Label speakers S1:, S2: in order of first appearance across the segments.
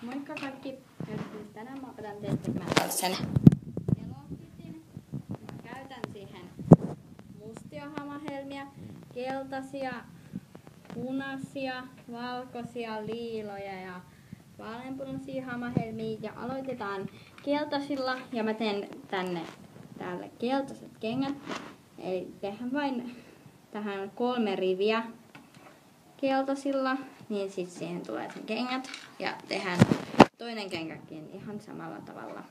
S1: Moikka kaikki! Nyt tänään mä opetan teille tekemään tällaisen elokitin. Mä käytän siihen mustia hamahelmiä, keltaisia, punaisia, valkoisia, liiloja ja vaaleanpunaisia hamahelmiä. Ja aloitetaan keltaisilla ja mä teen tälle keltaiset kengät. Eli tehdään vain tähän 3 riviä keltaisilla, niin sitten siihen tulee sen kengät ja tehdään toinen kengäkin ihan samalla tavalla.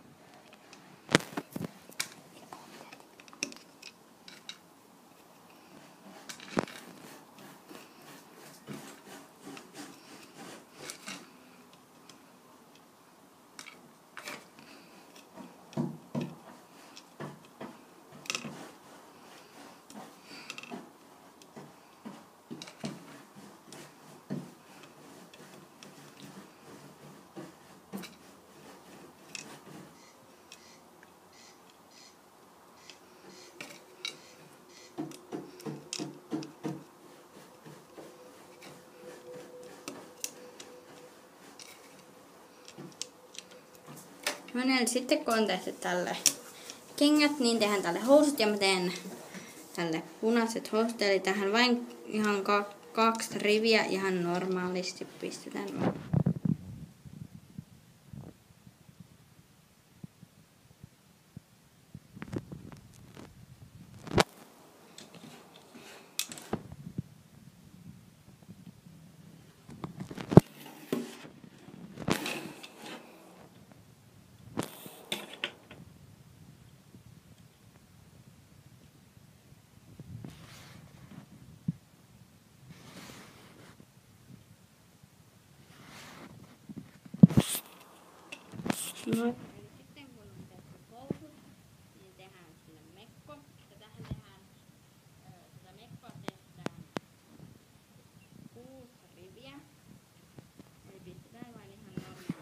S1: No niin, sitten kun on tehty tälle kengät, niin tehdään tälle housut ja mä teen tälle punaiset housut. Eli tähän vain ihan 2 riviä ihan normaalisti pistetään. No. Eli sitten kun on tehty housut, niin tehdään sinne mekko. Ja tähän tehdään, tätä mekkoa tehdään 6 riviä. Eli pistetään vain ihan normaalisti.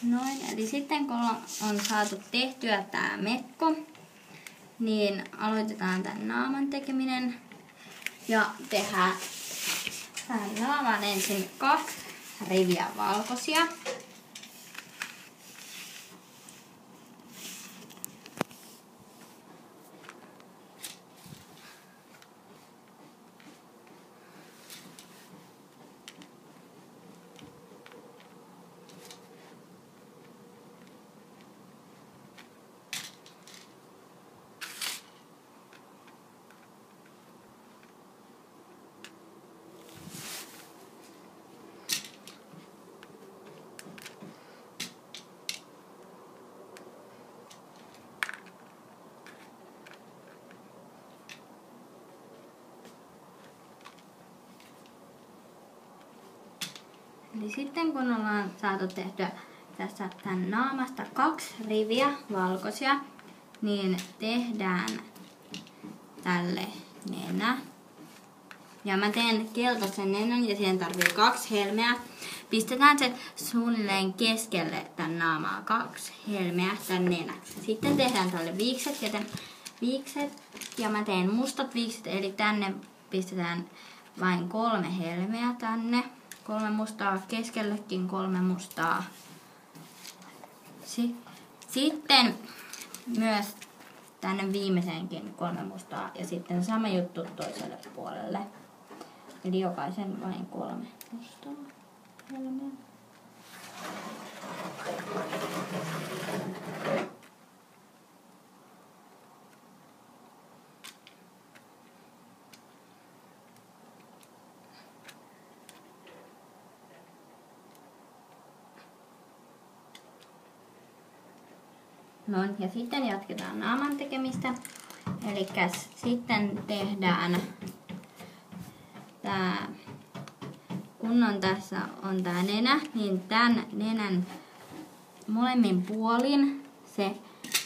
S1: Noin, eli sitten kun on saatu tehtyä tää mekko, niin aloitetaan tän naaman tekeminen. Ja tehdään tähän naamaan ensin 2 riviä valkoisia. Eli sitten kun ollaan saatu tehtyä tässä tän naamasta 2 riviä valkoisia, niin tehdään tälle nenä. Ja mä teen keltaisen nenän ja siihen tarvii 2 helmeä. Pistetään se suunnilleen keskelle tän naamaa 2 helmeä tän nenäksi. Sitten tehdään tälle viikset ja mä teen mustat viikset, eli tänne pistetään vain 3 helmeä tänne. 3 mustaa, keskellekin 3 mustaa. Sitten myös tänne viimeisenkin 3 mustaa ja sitten sama juttu toiselle puolelle. Eli jokaisen vain 3 mustaa helmeä. No, ja sitten jatketaan naaman tekemistä. Eli sitten tehdään tää, kun on tässä on tää nenä, niin tän nenän molemmin puolin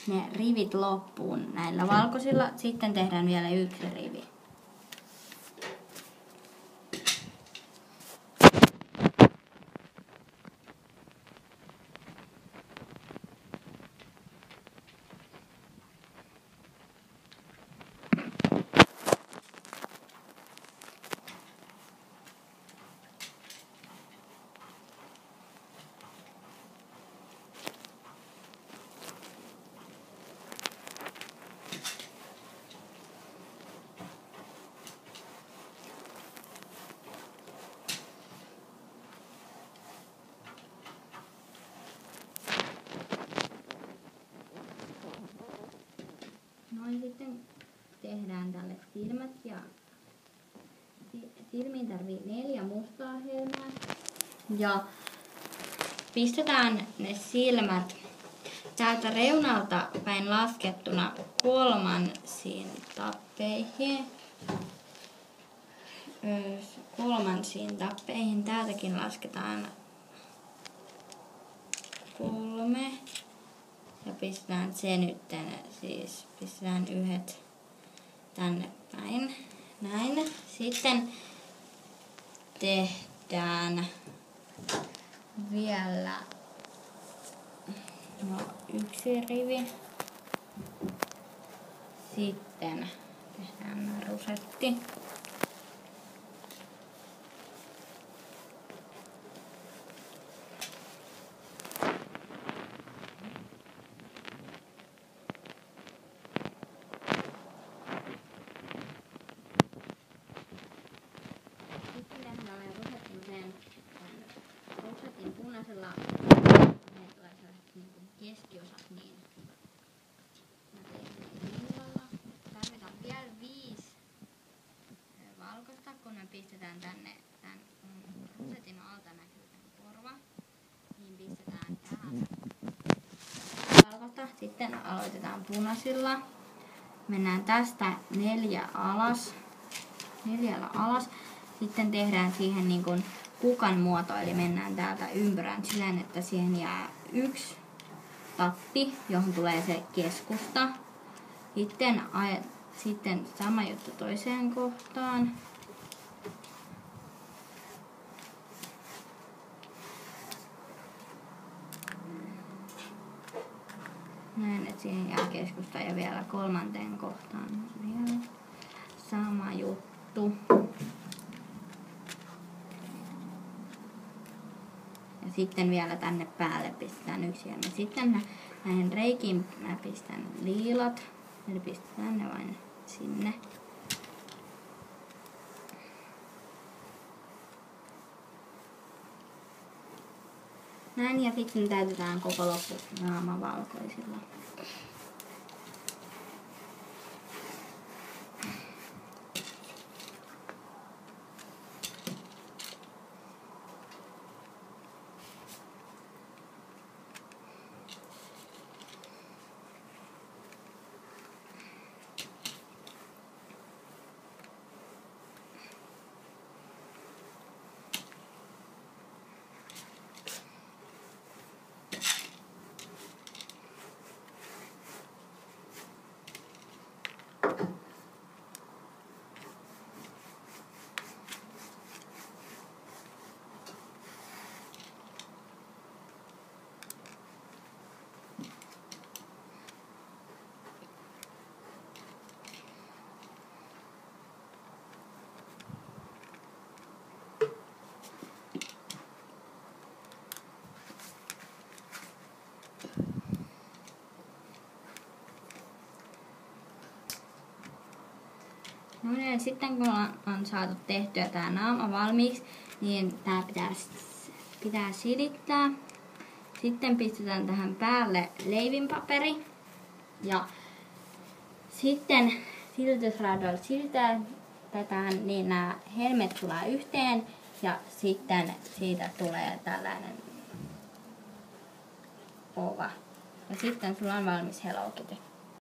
S1: ne rivit loppuun näillä valkoisilla. Sitten tehdään vielä 1 rivi. Noin, sitten tehdään tälle silmät ja silmiin tarvii 4 mustaa helmää. Ja pistetään ne silmät täältä reunalta päin laskettuna 3 tappeihin. 3 tappeihin. Täältäkin lasketaan 3. Ja pistetään se nytten, siis pistetään 1 tänne päin. Näin. Sitten tehdään vielä 1 rivi. Sitten tehdään rusetti. Rusetin punaisella ne tulee sellaiset keskiosat, niin mä teen illalla. Tarvitaan vielä 5 valkoista, kun me pistetään tänne tän rusetin alta näkyy tän korva, niin pistetään tähän valkoista. Sitten aloitetaan punaisilla. Mennään tästä 4 alas. 4 alas. Sitten tehdään siihen niin kuin kukan muoto, eli mennään täältä ympyrän sisään, että siihen jää 1 tappi, johon tulee se keskusta. Sitten sama juttu toiseen kohtaan. Näin, että siihen jää keskusta ja vielä kolmanteen kohtaan vielä sama juttu. Ja sitten vielä tänne päälle pistetään yksi ja sitten näihin reikiin mä pistän liilat. Eli pistetään ne vain sinne. Näin ja sitten täytetään koko loppunaama valkoisilla. No niin, sitten kun on saatu tehtyä tämä naama valmiiksi, niin tämä pitää silittää. Sitten pistetään tähän päälle leivinpaperi. Ja sitten silitysraadoilla silitetään, niin nämä helmet tulee yhteen. Ja sitten siitä tulee tällainen ova. Ja sitten sulla on valmis Hello Kitty.